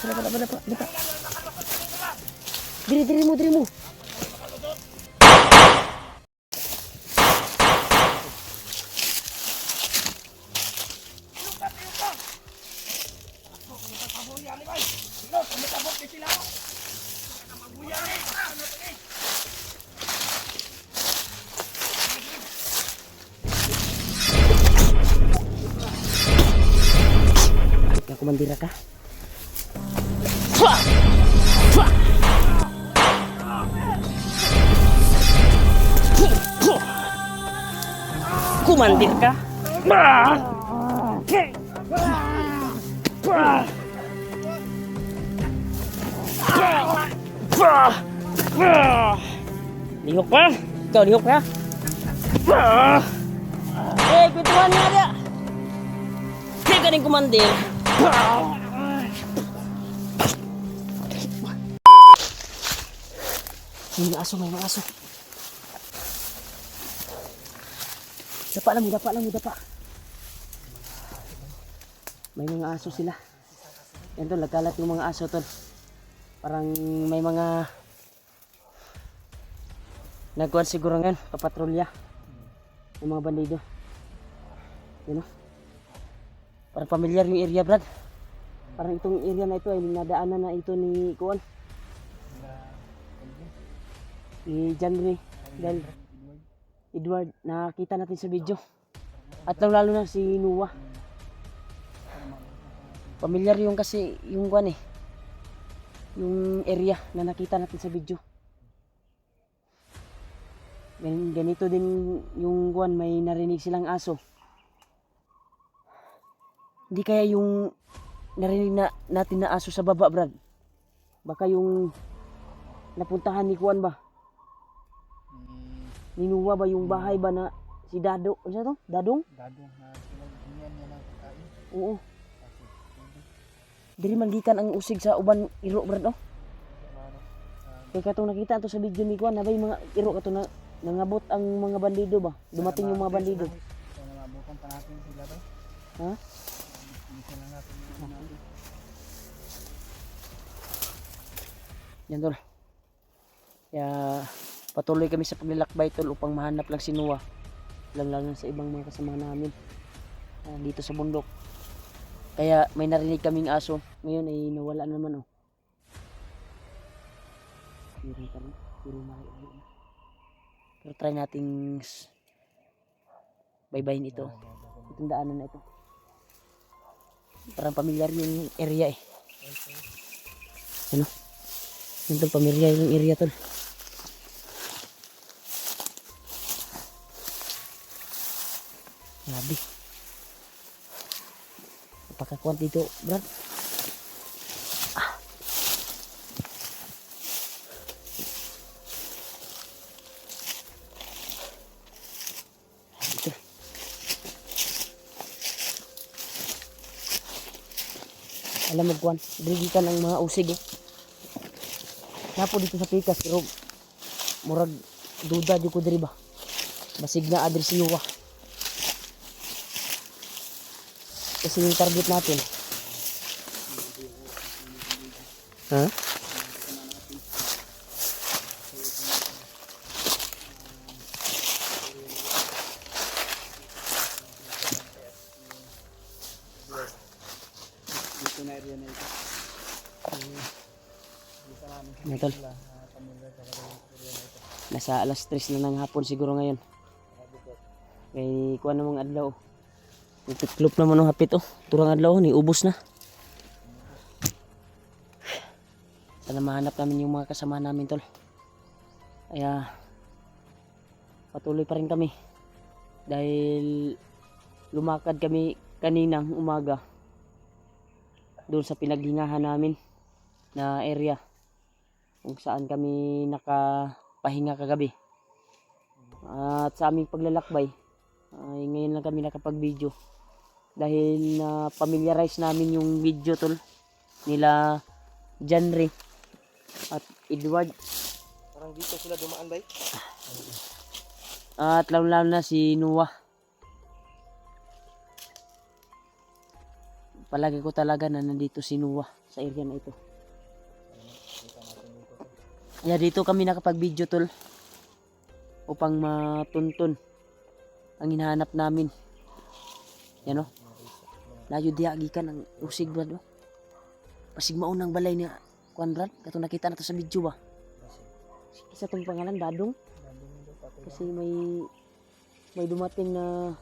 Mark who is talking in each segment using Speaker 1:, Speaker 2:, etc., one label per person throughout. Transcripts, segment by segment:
Speaker 1: Dapa. Diri mo. Kumandira ka. Kumandir ka. Lihok pa. Ikaw lihok ka. Pituan nga dia. Kaya ganing kumandir. May mga aso. Dapa lang mo. May mga aso sila. Yan tol, nagkalat yung mga aso tol. Parang may mga nagkuhan siguro ngayon, papatrolya. Yung mga bandido. Yan o. Parang familiar yung area, Brad. Parang itong area na ito ay nadaanan na ito ni Kuan. Ni Janry. Dahil Edward, nakita natin sa video. At lalo na si Noah. Familiar yung kasi yung Kuan yung area na nakita natin sa video. Ganito din yung Kuan, may narinig silang aso. Hindi kaya yung narinig natin na aso sa baba, Brad. Baka yung napuntahan ni Kuan ba? Ni Noah ba yung bahay ba na si Dado? Ano siya to? Dadong?
Speaker 2: Dadong na sila ganyan niya ng pagkain.
Speaker 1: Oo. Diri man gikan ang usig sa uban iro, Brad, no? Kaya katong nakita to sa video ni Kuan, nabay mga iro kato na nangabot ang mga bandido ba? Dumating yung mga bandido.
Speaker 2: So nangabutan pa natin sila to.
Speaker 1: Ha?
Speaker 2: Bisa lang natin natin.
Speaker 1: Yan tol. Kaya patuloy kami sa paglalakbay tol upang mahanap lang si Noah. Lang sa ibang mga kasama namin dito sa bundok. Kaya may narinig kaming aso. Ngayon ay nawala naman Pero try nating baybayin ito. Itong daanan na ito. Parang pamilyar yung area Ano? Yung tol, pamilyar yung area tol. Grabe. Napakakuan dito, Brad. Ito. Alam mo, Kuan, drigikan ang mga usig Napo dito sa pikas, pero murag duda di ko diri ba. Basig na adres si Noah. Kasi yung target natin. Ha?
Speaker 2: Dito na area na ito.
Speaker 1: Tol. Nasa alas 3 na ng hapon siguro ngayon. Kay kuha namang adlaw. Tiklop naman ang hapit Turang adlaw ni ubos na. Sana mahanap namin yung mga kasama namin tol. Kaya patuloy pa rin kami. Dahil lumakad kami kaninang umaga doon sa pinaghingahan namin na area kung saan kami nakapahinga kagabi. At sa aming paglalakbay ay ngayon lang kami nakapag-video dahil na familiarize namin yung video tol nila Janry at Edward.
Speaker 2: Parang dito sila dumaan bay.
Speaker 1: At lalo na si Noah. palagi ko talaga na nandito si Noah sa area na ito. Kaya dito kami nakapag-video tol upang matuntun ang hinahanap namin. Yan o. Layo diya gikan ang usig brad o. Pasig maunang balay ni kuan brad. Katong nakita nato sa video ba. Isa tong pangalan Dadong. Kasi may dumating na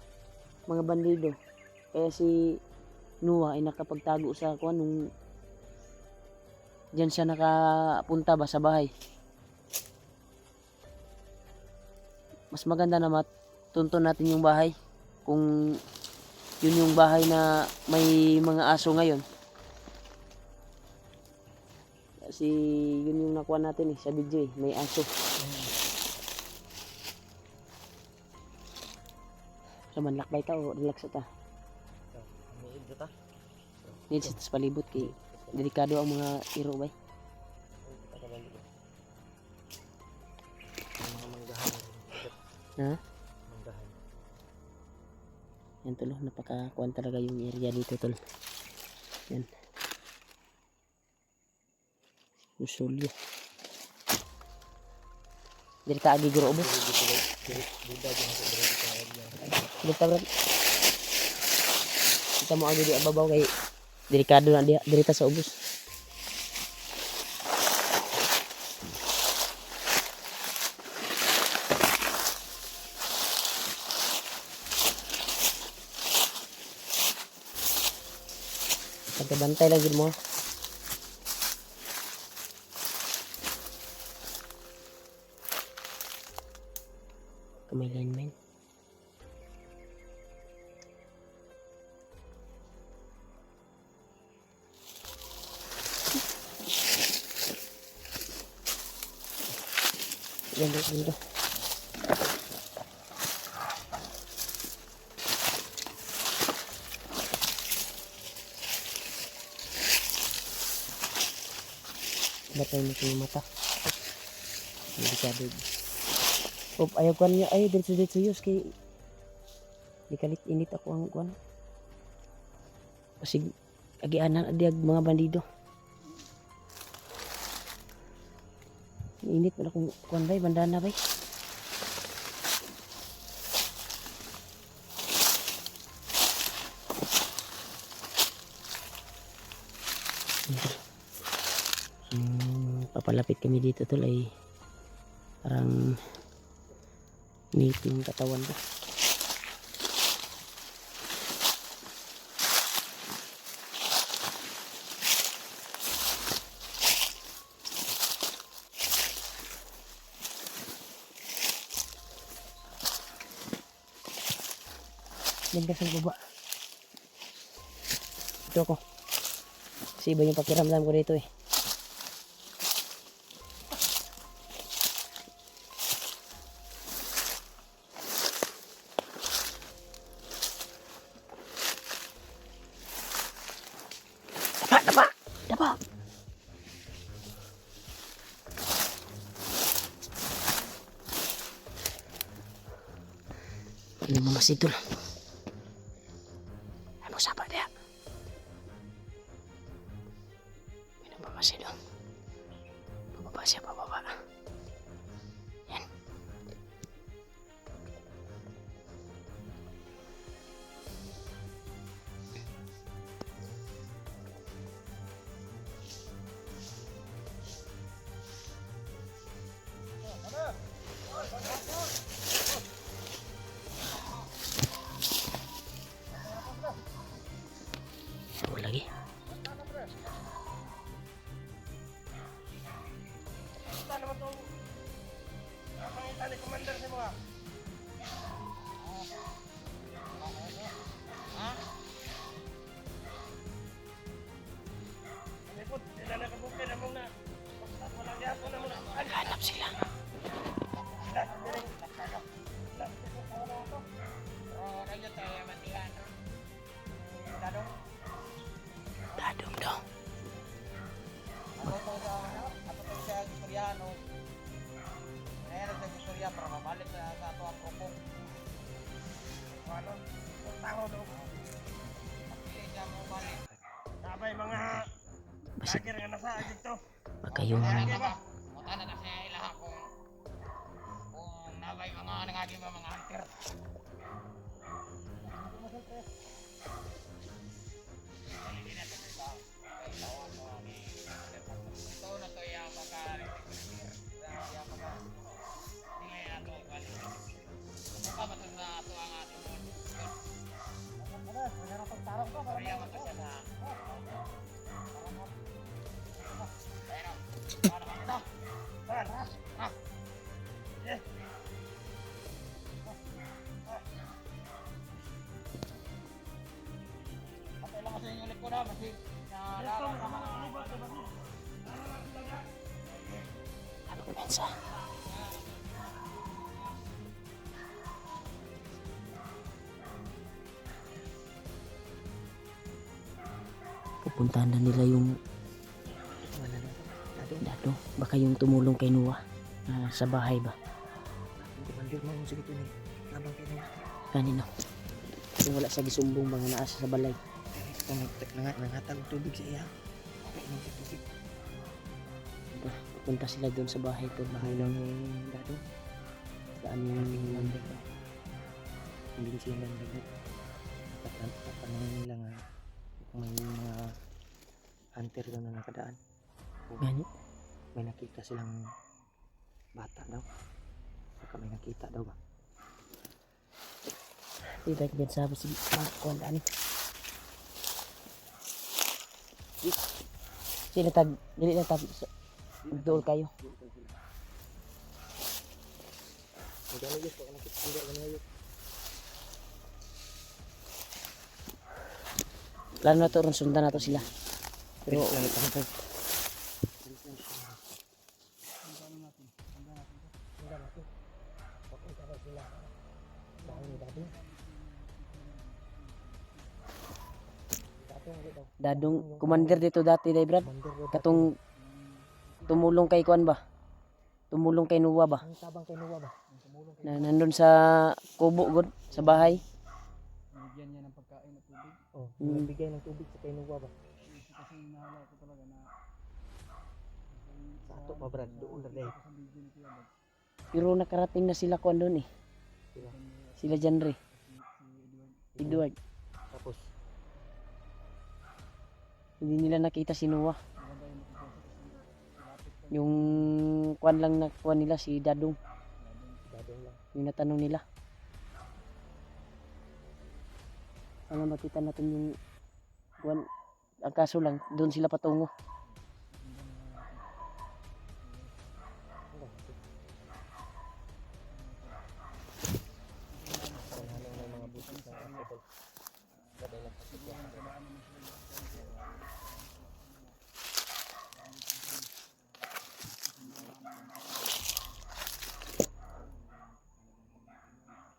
Speaker 1: mga bandido. Kaya si Noah ay nakapagtago sa kuan nung diyan siya nakapunta ba sa bahay. Mas maganda na matuntun natin yung bahay kung yun yung bahay na may mga aso ngayon. Kasi yun yung nakuha natin sa video may aso. So manlakbay ta o relax ta? Need sa palibot kay delikado ang mga iro bay. Ha? Yan tol, napakakuan talaga yung area dito tol. Yan. Usulyo. Diri ta agi guro ubos. Dito bro. Kita mo agi di ababaw kay delikado na dia diri ta sa ubos. Pagkabantay lang gid mo. Kamay lineman. Yan dito. Batay mo yung mata. Delikado. Op, ayaw ko niya. Ay, dito yus. Kay di kalit init ako ang kuan. Kasi agianan adiag mga bandido. Init mo na kung kuan bay, bandana bay. Papalapit kami dito tol ay parang meeting katawan ko. Ganda sa baba. Ito ako. Kasi iba yung pakiramdam ko dito eh. Dapa! Ini mama sidul. Ano sapa dia? Ini mama sidul. Baba siapa baba? Yan. Lagi. Hanap sila. Baka yung pensa. Pupuntahan na nila yung dado. Baka yung tumulong kay Noah sa bahay ba? Kanino? Kung wala sa gisumbong ba nga naasa sa balay.
Speaker 2: Nangatag tubig sa iya.
Speaker 1: Pupunta sila doon sa bahay to. Bahay ng dado. Saan yung number ba?
Speaker 2: Hindi siya lang dagat. Tatanungin nila nga kung may mga hunter daw na nakadaan.
Speaker 1: Ganit.
Speaker 2: May nakita silang bata daw. Baka may nakita daw ba?
Speaker 1: Tidak din sabi si Kuan ani. Sila tag dili na tag dool kayo.
Speaker 2: Magano yun, baka nakita ang gano'n yun.
Speaker 1: Plano na to ron sundan na to sila. Pero dadong commander dito dati day Brad. Katong tumulong kay Kuan ba? Tumulong kay Noah ba?
Speaker 2: Ang tabang kay Noah ba?
Speaker 1: Na nandun sa kubo gud sa bahay.
Speaker 2: Binigyan niya ng pagkain at tubig. Oh,
Speaker 1: Bigay
Speaker 2: ng tubig sa kay Noah ba? Kasi nahala ko talaga na sa ato pa Brad, doon na dahil.
Speaker 1: Pero nakarating na sila Kuan doon eh. Sila Janre. Edward.
Speaker 2: Tapos
Speaker 1: Hindi nila nakita si Noah. Yung Kuan lang na Kuan nila si Dadong.
Speaker 2: lang.
Speaker 1: Yung natanong nila. Sana makita natin yung Kuan. Ang kaso lang, doon sila patungo.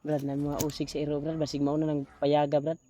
Speaker 1: Brad, na mga usig sa iro, Brad. Basig mauna ng payaga, Brad.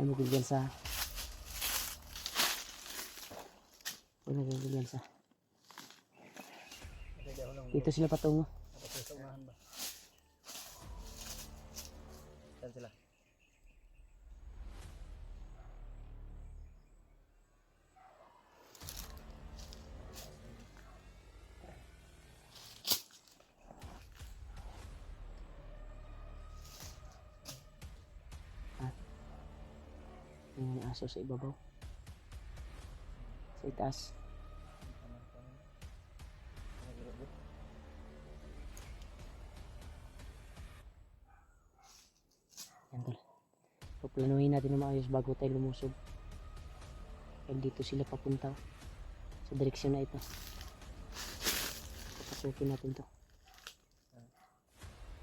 Speaker 1: Ay mo sa wala sa dito sila patungo.
Speaker 2: Sa unahan ba? Saan sila?
Speaker 1: May aso sa ibabaw. Sa itaas. Yan tol. So planuhin natin na maayos bago tayo lumusog. Dahil dito sila papunta sa direksyon na ito. Papasukin natin to.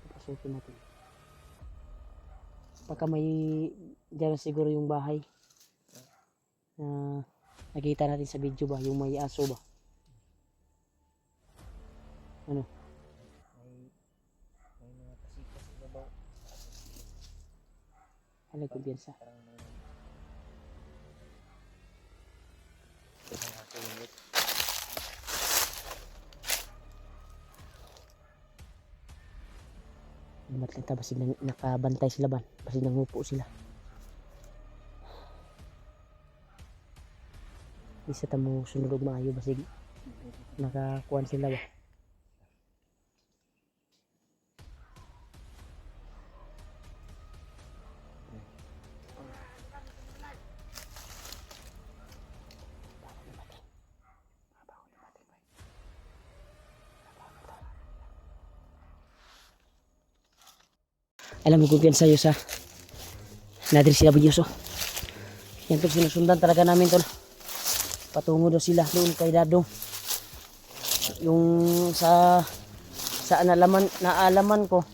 Speaker 1: Papasukin natin. Baka may dyan siguro yung bahay. Nakita natin sa video ba, yung may aso ba? Ano?
Speaker 2: May mga pasikas sa babaw.
Speaker 1: Ano kumpiyansa?
Speaker 2: Parang may aso yun.
Speaker 1: Lumat lang ta, basig nakabantay sila ba? Basig nangupo sila. Isa ta mo sunod og maayo basig nakakuan sila ba? Alam mo kumpiyansa yo sa natin sila budyoso. Yan tol, sinusundan talaga namin tol. Patungo daw sila doon kay Dadong. Yung sa naalaman ko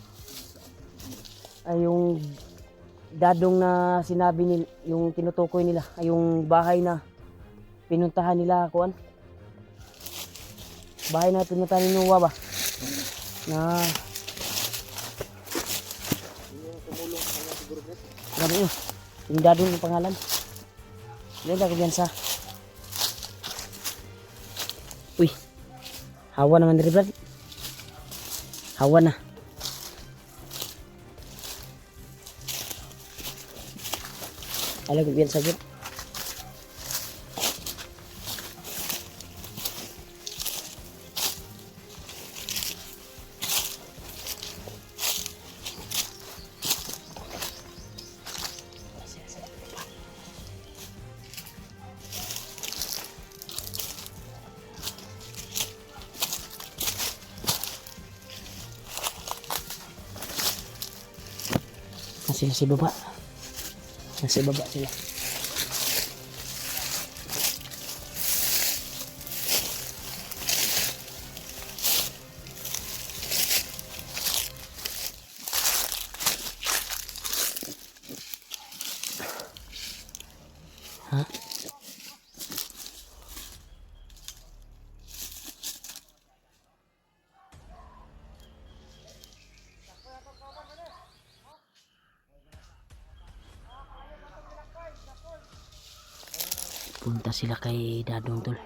Speaker 1: ay yung Dadong na sinabi nila, yung tinutukoy nila ay yung bahay na pinuntahan nila kuan. Bahay na pinuntahan ni Noah ba? Na grabe yun. Yung Dadong yung pangalan. Ganda ko dyan sa uy, hawa naman rin brad. Hawa na. Alam ko dyan sa git. Nasa baba. Nasa baba sila. Ha? Punta sila kay Dadong tol.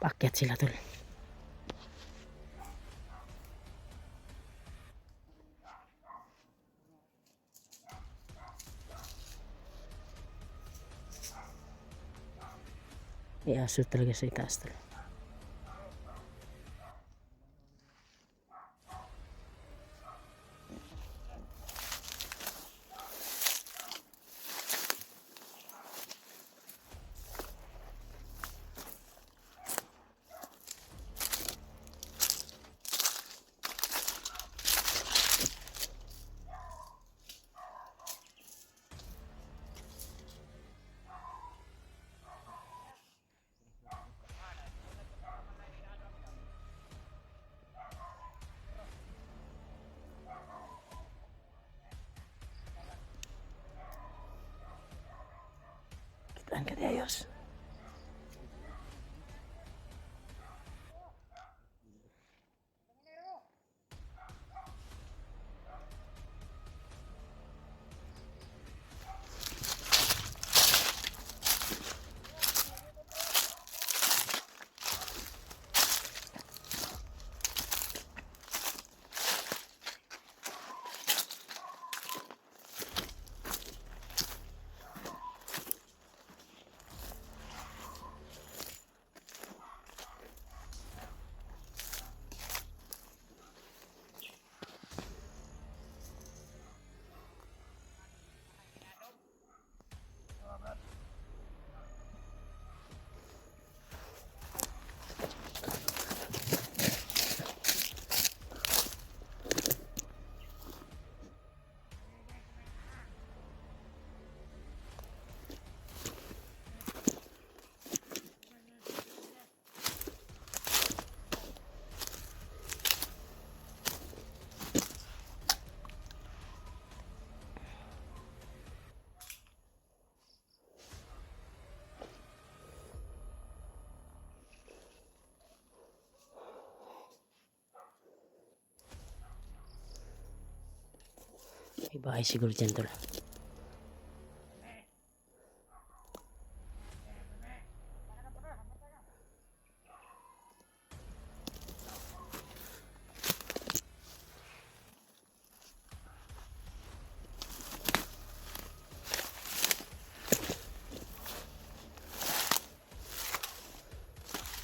Speaker 1: Paakyat sila tol. May aso talaga sa itaas tol. Kitaan ka di ayos. May bahay siguro dyan tol.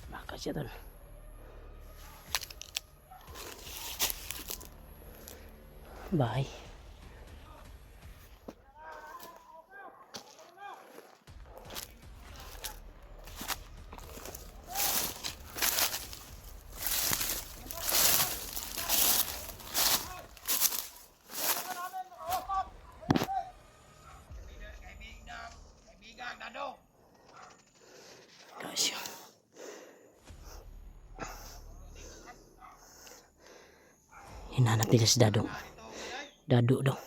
Speaker 1: Baka siya tol. Bahay. Kasya. Hinanap nila si Dado. Dado daw.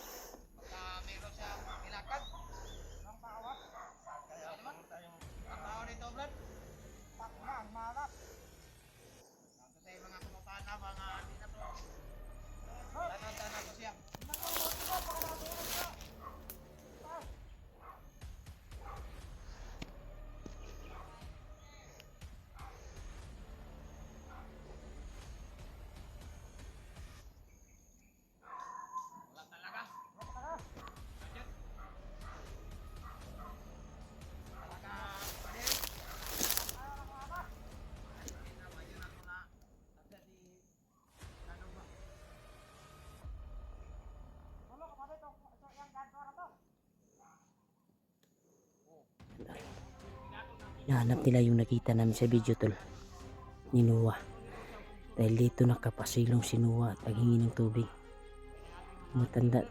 Speaker 1: Hinahanap nila yung nakita namin sa video tol ni Noah. Dahil dito nakapasilong si Noah at naghingi ng tubig. Matanda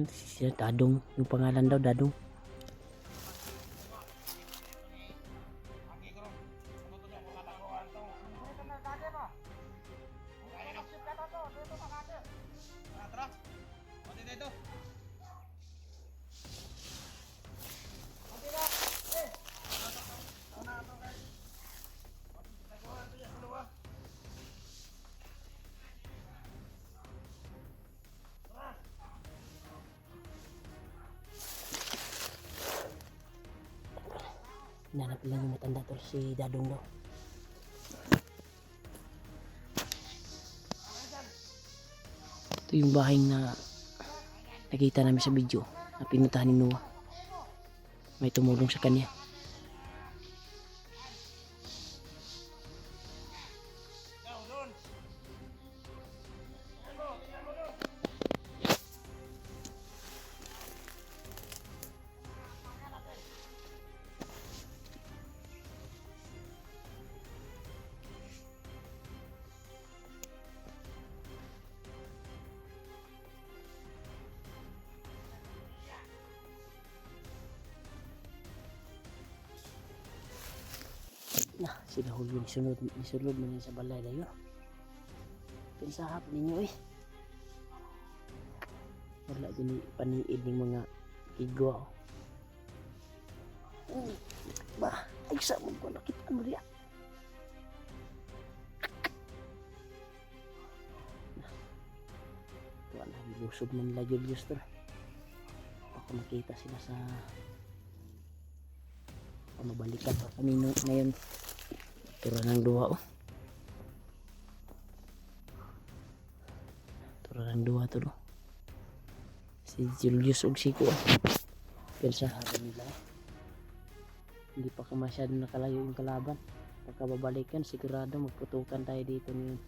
Speaker 1: siya Dadong, yung pangalan daw Dadong. Hinanap lang yung matanda tol si Dadong daw. Ito yung bahay na nakita namin sa video na pinuntahan ni Noah. May tumulong sa kanya. Na, sila Julio nisulod man yun sa balay dayo. Pinsahap ninyo eh. Wala din paniid ng mga igwa. Ba, ay sa mo ko nakita mo diya. Wala, nilusob man nila Julius to. Baka makita sila sa pamabalikan pa kami ngayon. Tura ng duwa oh. Tura ng duwa to no. Si Julius og Siko oh. Pinsahan nila eh. Hindi pa ka masyado nakalayo yung kalaban. Pagkababalikan sigurado magputukan tayo dito ngayon.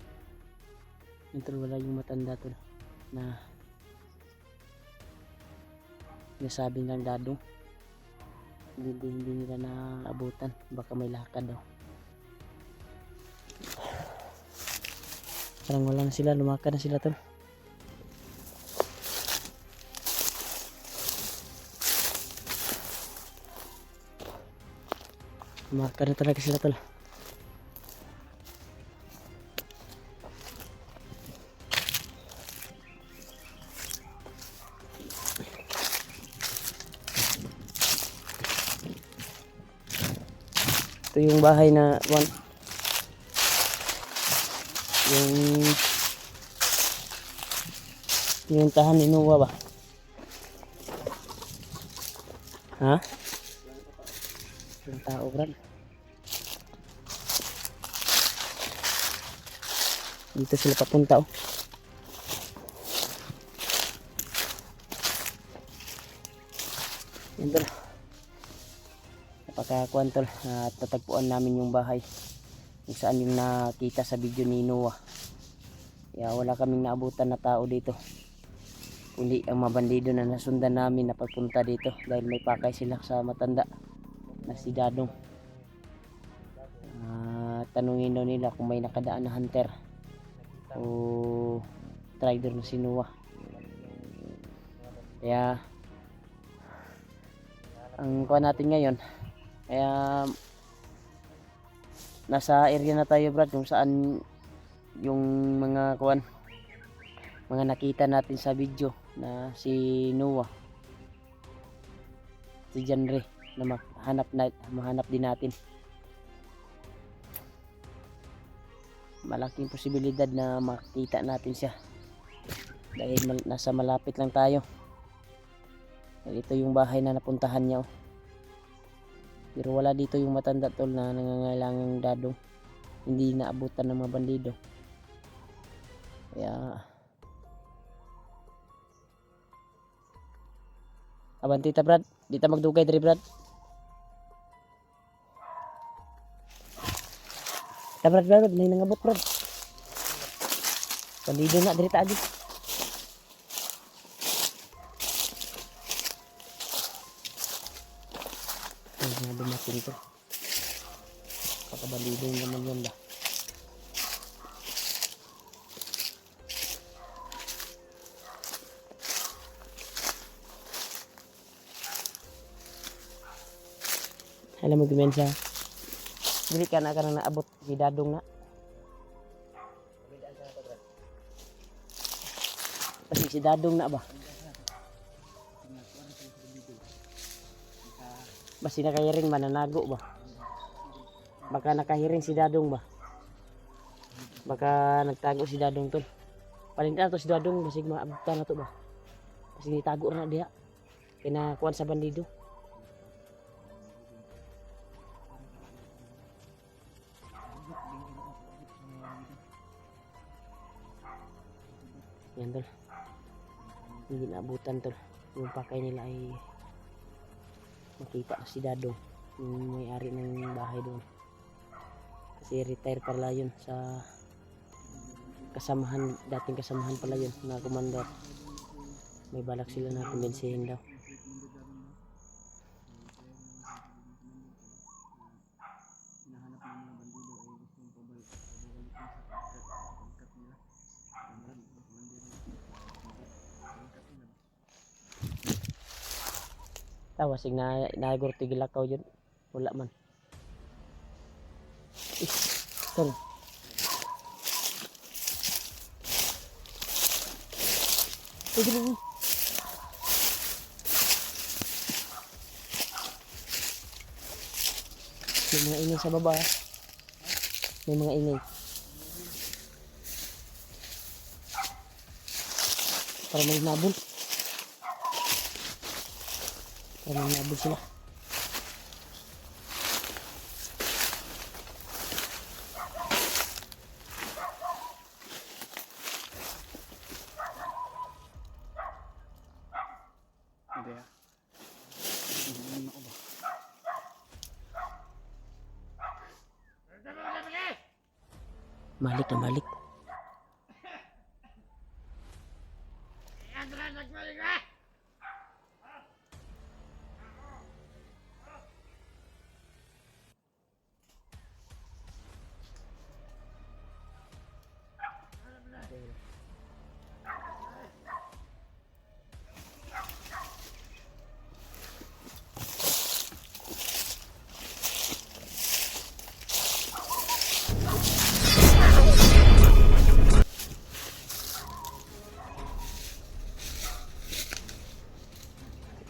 Speaker 1: Yung wala yung matanda to na nasabi ng dadong hindi nila naabutan, baka may lakad daw. Parang wala na sila, lumakad na sila tol. Lumakad na talaga sila tol. Ito yung bahay na yung tahan ni Noah ba? Ha? Yung tao brad. Dito sila papunta oh. Yan tol. Napakakuan tol at tatagpuan namin yung bahay kung saan yung nakita sa video ni Noah. Kaya wala kaming naabutan na tao dito, kundi ang mga bandido na nasundan namin na pagpunta dito dahil may pakay sila sa matanda na si Dadong. Tanungin daw nila kung may nakadaan na hunter o trader na si Noah. Kaya ang kuha natin ngayon, kaya nasa area na tayo brad kung saan yung mga nakita natin sa video na si Noah, si Janre na mahanap din natin. Malaking posibilidad na makita natin siya dahil nasa malapit lang tayo. Ito yung bahay na napuntahan niya oh. Pero wala dito yung matanda tol na nangangailangang dadong, hindi naabutan ng mga bandido. Kaya abanti ta brad, di ta magdugay diri brad. Ta brad may nangabot brad. Bandido na diri ta agi. Ay nga dumating to. Kakabandido naman yun ba. Alam mo gumensa. Dili ka na naabot si Dadong na. Kasi si Dadong na ba? Basi nakahiring mananago ba? Baka nakahiring si Dadong ba? Baka nagtago si Dadong tol. Paling na to si Dadong basig maabtan na to ba? Kasi nitago na diha. Kinakuan sa bandido. Yan tol. Hindi naabutan tol. Yung pakay nila ay makita si Dadong, yung may-ari ng bahay doon. Kasi retire pala yun sa kasamahan, dating kasamahan pala yun na commander. May balak sila na kumbinsihin daw. Tawa sig na nagurti gilakaw yun. Wala man. Tol. Pwede mo. May mga ingay sa baba. May mga ingay. Para may nabul. Para may nabul sila.
Speaker 3: Hindi ah. Hindi ako ba?
Speaker 1: Malik na malik.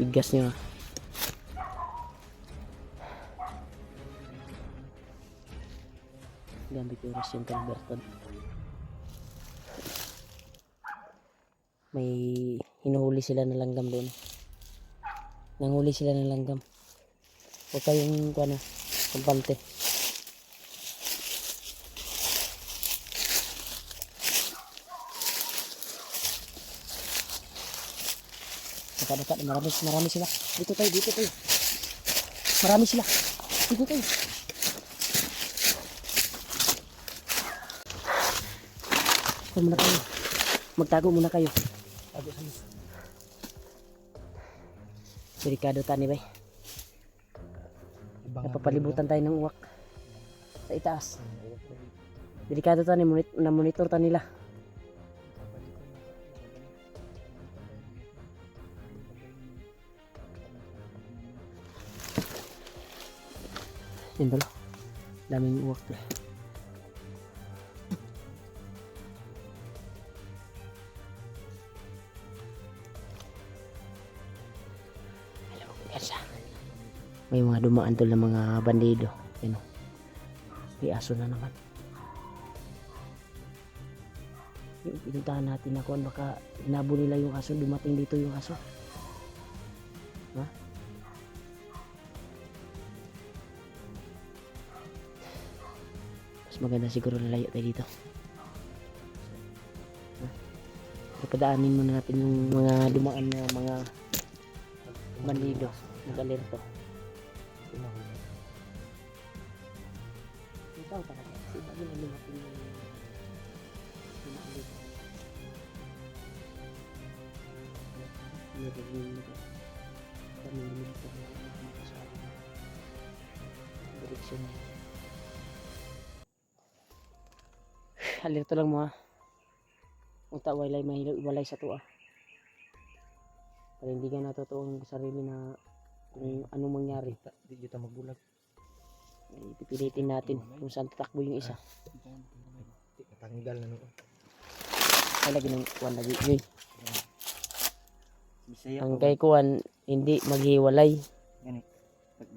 Speaker 1: Bigas nyo. Gamit yung oras yung Calberton. May hinuhuli sila ng langgam doon. Nanghuli sila ng langgam. Huwag kayong kampante. Dekat-dekat, marami sila. Dito tayo. Marami sila. Dito tayo. Huwag muna kayo. Magtago muna kayo.
Speaker 2: Tago sa list.
Speaker 1: Delikado tani bay. Napapalibutan tayo ng uwak. Sa itaas. Delikado tani, na monitor tayo nila. Yan dalo. Daming uwak to. May mga dumaan tol na mga bandido. Yan o. May aso na naman. Yung pinuntahan natin ako, baka hinabo nila yung aso, dumating dito yung aso. Ha? Mas maganda siguro lalayo tayo dito. Ha? Padaanin muna natin yung mga dumaan na mga bandido. Nag-alerto. Ikaw talaga. Kasi iba yun ang lumating yung lumaalit. Nagagawin nito. Kami nilito ng kasama. Direksyon niya. Alerto lang mo ha. Unta walay sa tuwa. Para hindi ka natutuong sarili na kung anong mangyari.
Speaker 2: Di dito magbulag.
Speaker 1: Pipilitin natin kung saan tatakbo yung isa.
Speaker 2: Natanggal na noon.
Speaker 1: Ay lagi ng kuwan lagi yun.
Speaker 2: Bisaya
Speaker 1: Ang
Speaker 2: pa
Speaker 1: kay kuwan hindi maghiwalay.
Speaker 2: Gani.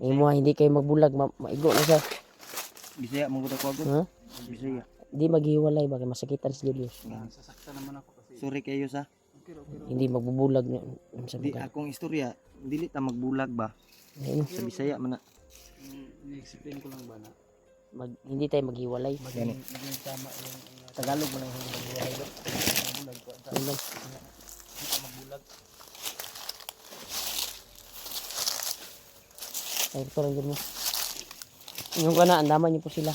Speaker 1: Yung mga hindi kayo magbulag maigo na siya.
Speaker 2: Bisaya mo gud ako agad.
Speaker 1: Ha?
Speaker 2: Bisaya.
Speaker 1: Hindi maghiwalay baka masakitan si Julius.
Speaker 3: Sasaktan naman ako kasi.
Speaker 2: Sorry kayo sa.
Speaker 1: Hindi magbubulag na sa
Speaker 2: Di
Speaker 1: mga.
Speaker 2: akong istorya, dili ta magbulag ba?
Speaker 1: Ayun,
Speaker 2: Sa Bisaya man na.
Speaker 3: I-explain ko lang ba na
Speaker 1: hindi tayo maghiwalay.
Speaker 2: Gani.
Speaker 3: maging tama yung
Speaker 1: Tagalog mo lang yung maghiwalay.
Speaker 3: mabulag ko.
Speaker 1: Ayun lang.
Speaker 3: Hindi ka magbulag.
Speaker 1: Ay, ito lang yun mo. Yung ka na, andaman niyo po sila.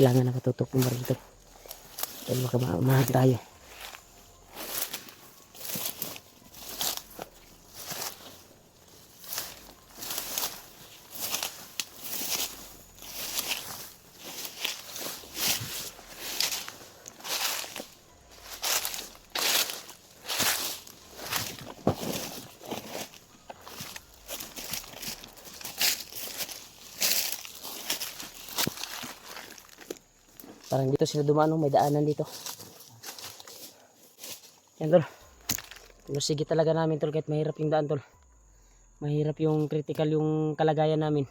Speaker 1: Kailangan nakatutok ng barito. Dahil makamahal tayo. Parang dito sila dumaan, oh, may daanan dito. Yan tol. Sige talaga namin tol kahit mahirap yung daan tol. Mahirap yung critical yung kalagayan namin.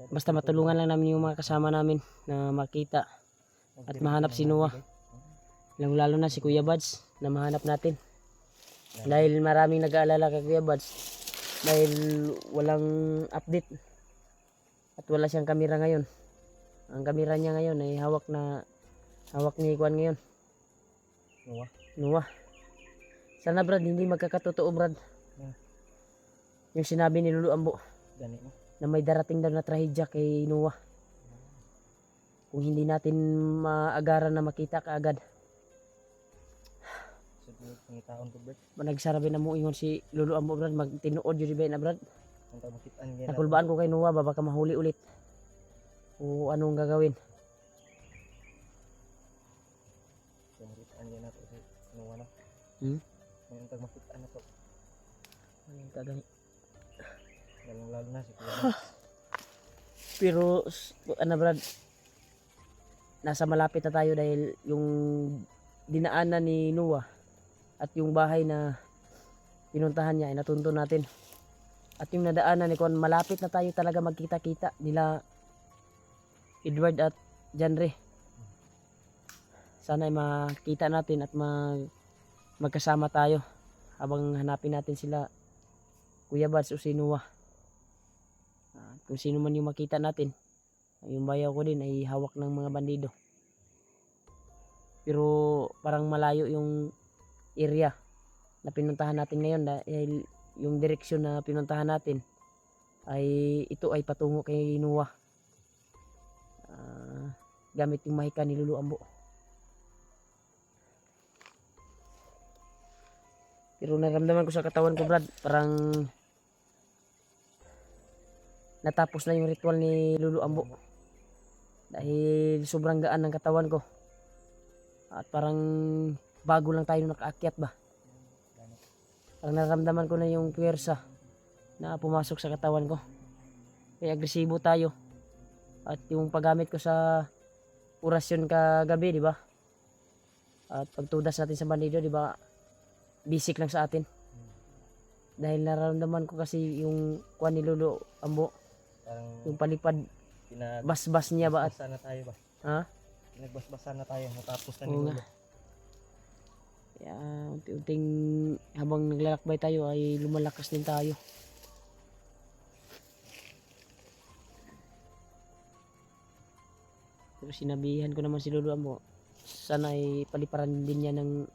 Speaker 1: Basta matulungan lang namin yung mga kasama namin na makita at mahanap si Noah. Lalo na si Kuya Buds na mahanap natin. Dahil maraming nag-aalala kay Kuya Buds dahil walang update at wala siyang kamera ngayon. Ang kamera niya ngayon ay hawak ni Juan ngayon. Noah. Sana Brad hindi magkakatotoo Brad. Yung sinabi ni Lulu Ambo
Speaker 2: Gani mo.
Speaker 1: na may darating daw na trahedya kay Noah. Kung hindi natin maagaran na makita kaagad.
Speaker 2: Ang taon ko, Brad.
Speaker 1: Nagsarabi na mo ingon si Lulu Ambo Brad magtinuod yun ba na Brad.
Speaker 2: Ang tamukitan niya.
Speaker 1: Nakulbaan ko kay Noah baka mahuli ulit. O anong gagawin.
Speaker 2: Tamukitan niya na to. Ano na? Ang tamukitan na to.
Speaker 1: Anong gagawin.
Speaker 2: Lalo na si Kuya.
Speaker 1: Pero ano Brad, nasa malapit na tayo dahil yung dinaanan ni Noah at yung bahay na pinuntahan niya ay natunto natin. At yung nadaanan ni Juan, malapit na tayo talaga magkita-kita nila Edward at Janre. Sana ay makita natin at magkasama tayo habang hanapin natin sila Kuya Buds o si Noah. Kung sino man yung makita natin, yung bayaw ko din ay hawak ng mga bandido. Pero parang malayo yung area na pinuntahan natin ngayon dahil yung direksyon na pinuntahan natin ay ito ay patungo kay Noah. Gamit yung mahika ni Lulu Ambo. Pero naramdaman ko sa katawan ko Brad, parang natapos na yung ritual ni Lulu Ambo dahil sobrang gaan ng katawan ko at parang bago lang tayo nakaakyat ba, parang naramdaman ko na yung puwersa na pumasok sa katawan ko kaya agresibo tayo at yung paggamit ko sa orasyon kagabi di ba at pagtudas natin sa bandido di ba basic lang sa atin dahil nararamdaman ko kasi yung kuha ni Lulu Ambo
Speaker 2: Parang
Speaker 1: yung palipad basbas niya ba at
Speaker 2: Nagbasbasan na tayo ba?
Speaker 1: ha?
Speaker 2: Nagbasbasan na tayo. Natapos na ni
Speaker 1: Oo nga.
Speaker 2: Lolo.
Speaker 1: Kaya unti-unting habang naglalakbay tayo ay lumalakas din tayo. Pero sinabihan ko naman si Lolo Ambo, sana ay paliparan din niya ng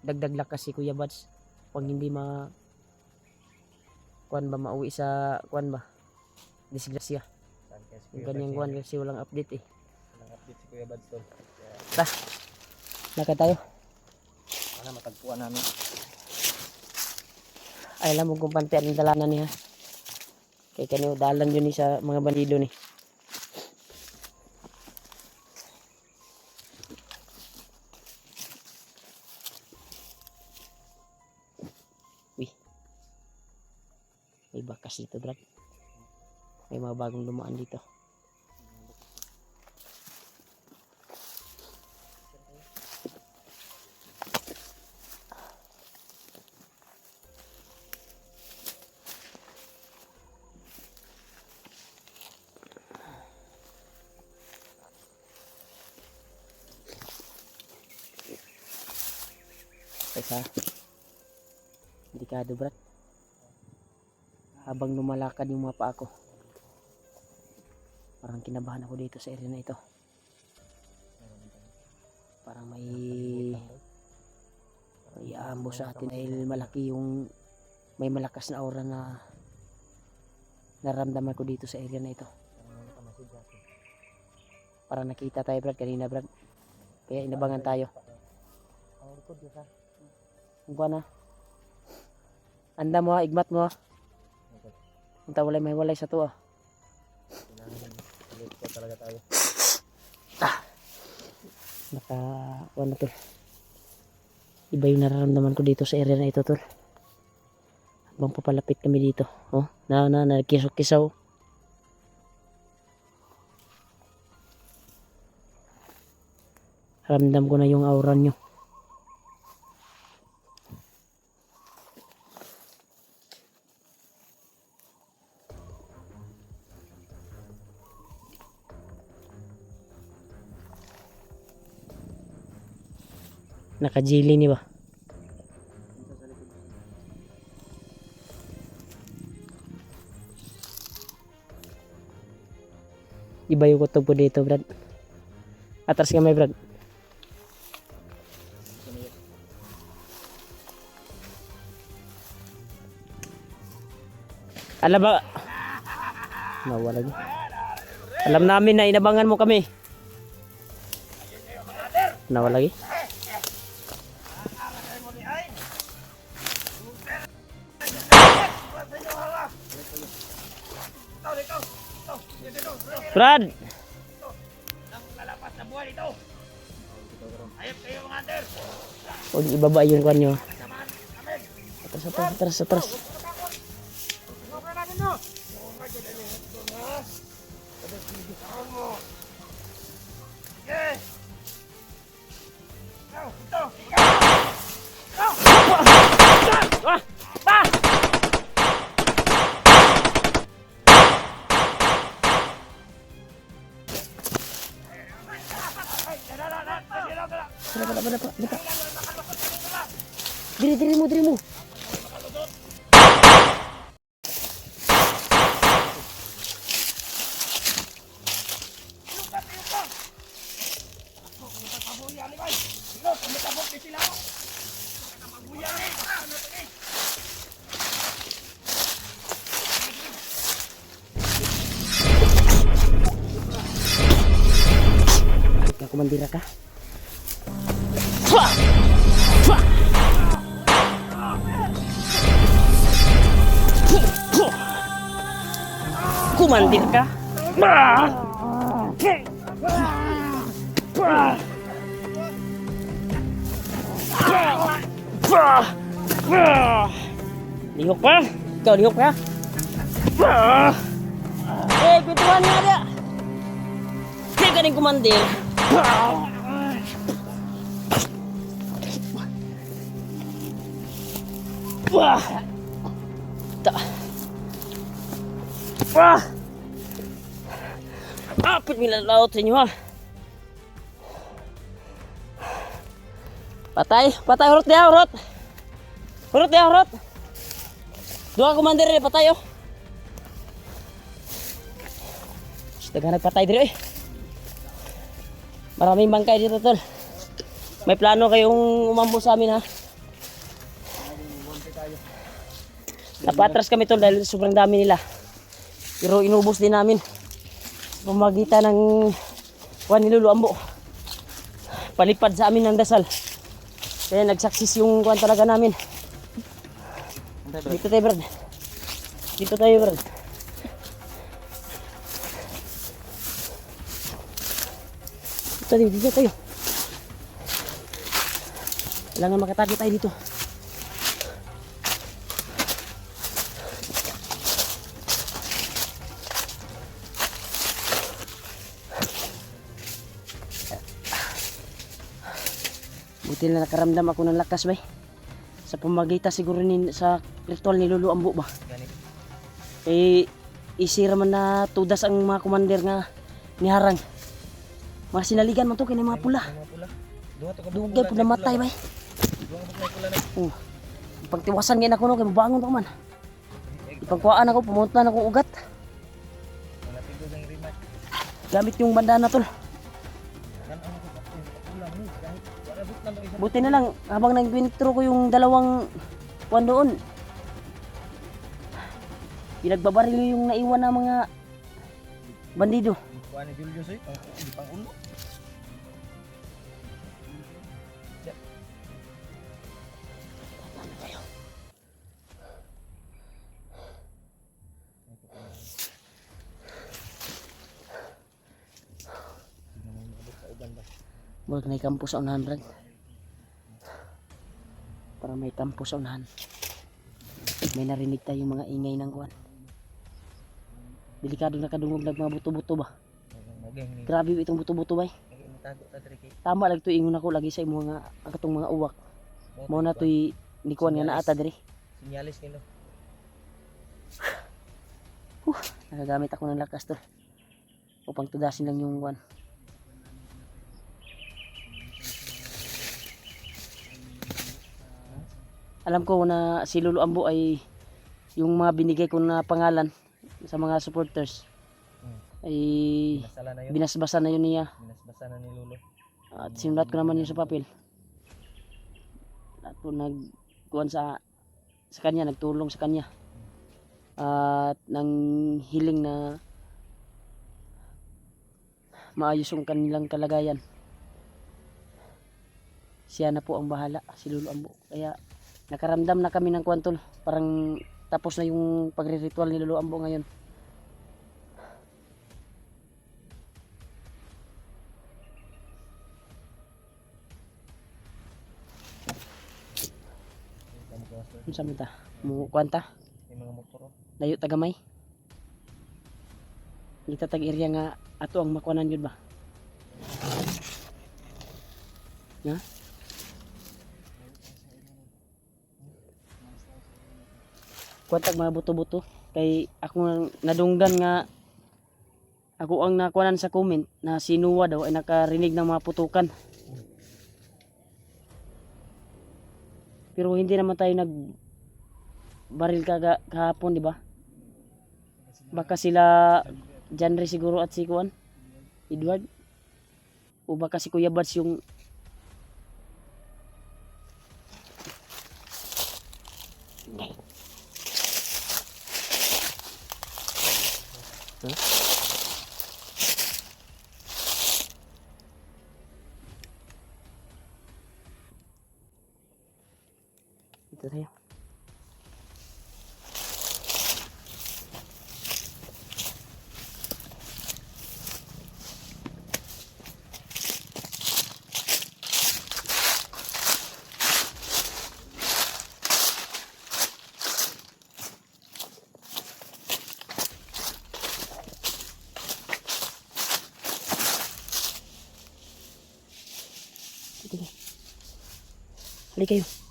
Speaker 1: dagdag lakas si Kuya Buds. Pag hindi mauwi sa disgrasya.
Speaker 2: Saan kaya si
Speaker 1: Yung
Speaker 2: Kuya
Speaker 1: kanyang
Speaker 2: Buds
Speaker 1: kuwan kasi walang update eh.
Speaker 2: Walang update si Kuya Buds tol. Kaya
Speaker 1: Lakad tayo.
Speaker 2: sana matagpuan namin.
Speaker 1: Ay alam mo kung pantian ang dalanan niya. Kaya kanyo dalan yun ni sa mga bandido ni. Uy. May bakas dito Brad. May mga bagong dumaan dito. Kaysa delikado Brad. Habang lumalakad yung mga paa ko, parang kinabahan ako dito sa area na ito. Parang may aambo sa atin dahil malaki yung may malakas na aura na naramdaman ko dito sa area na ito. Parang nakita tayo Brad kanina Brad. Kaya inabangan tayo. Ang buwan na. Anda mo ha, igmat mo ha. Punta walay may walay sa to ah.
Speaker 2: Ulit ko talaga tayo.
Speaker 1: Nakakuha na tol. Iba yung nararamdaman ko dito sa area na ito tol. Habang papalapit kami dito. Oh, nagkisaw-kisaw. Ramdam ko na yung aura nyo. Nakajili ni ba? Iba yung kutog po dito, Brad. Atras ka may, Brad. Alam ba? Nawala lagi. Alam namin na inabangan mo kami. Nawala lagi. Brad! Huwag ibaba yung kwan nyo. Atras. Dapat. Diri mo. Kumandira ka. Kumandir ka. Lihok pa. Ikaw lihok ka. Pintuan nga dia. Kaya ganing kumandir. Apit milalaot sa inyo ha. Patay, hurot dia. Dua komandir ni patay oh. Daghan nagpatay diri eh. Maraming bangkay dito tol. May plano kayong umambo sa amin ha. Napatras kami tol dahil sobrang dami nila. Pero inubos din namin. Pamagitan ng Juan Niluluambo. Palipad sa amin ng dasal. Kaya nagsaksis yung kuwan talaga namin. Dito tayo, Brad. Dito tayo. Kailangan makatagi tayo dito. Buti na nakaramdam ako ng lakas ba sa pamagitan siguro sa ritual ni Lolo Ambo ba. Isira man na tudas ang mga komander nga niharang. Mga sinaligan man to kini mga pula. Dugay po na matay ba. Pagtiwasan ngayon ako no kay mabangon ko man. Ipagkuhaan ako pumunta na akong ugat. Gamit yung bandana tol. Buti na lang habang nag-wintro ko yung dalawang kuwan doon. Pinagbabaril yung naiwan ng mga bandido.
Speaker 2: Kuha ni Julius eh, pang ulo.
Speaker 1: Murag na kampo sa unahan, Brad. Para may kampo sa unahan. May narinig tayong mga ingay ng kuwan. Delikado na kadungog ng mga buto-buto ba? Grabe itong buto-buto ba?
Speaker 2: tago ta diri kay
Speaker 1: Tama lang to ingon ako lagi sa imo nga ang katong mga uwak. Mao na to'y nikuan nga naata diri.
Speaker 2: sinyalis nilo.
Speaker 1: Nagagamit ako ng lakas to. Upang tudasin lang yung kuan. Alam ko na si Lolo Ambo ay yung mga binigay ko na pangalan sa mga supporters ay
Speaker 2: Nasala na yun.
Speaker 1: binasbasa na yun niya
Speaker 2: Binasbasa na ni Lolo.
Speaker 1: at sinulat ko naman yun sa papel at po nagkuhan sa kanya, nagtulong sa kanya at nang hiling na maayos yung kanilang kalagayan. Siya na po ang bahala, si Lolo Ambo. Kaya nakaramdam na kami ng kwantol, parang tapos na yung pagre-ritual ni Lolo Ambo ngayon. Ano sa mita? Mo kwanta?
Speaker 2: May mga motor.
Speaker 1: Layo tagamay. Kita tag area nga ato ang makuanan yun ba? Na? Kwantag mga buto-buto kay ako ang nadunggan nga ako ang nakuanan sa comment na si Noah daw ay nakarinig ng mga putukan. Pero hindi naman tayo baril kahapon, di ba? Baka sila Janre siguro at si Kuan Edward o baka si Kuya Bads yung ito tayo. Halika kayo.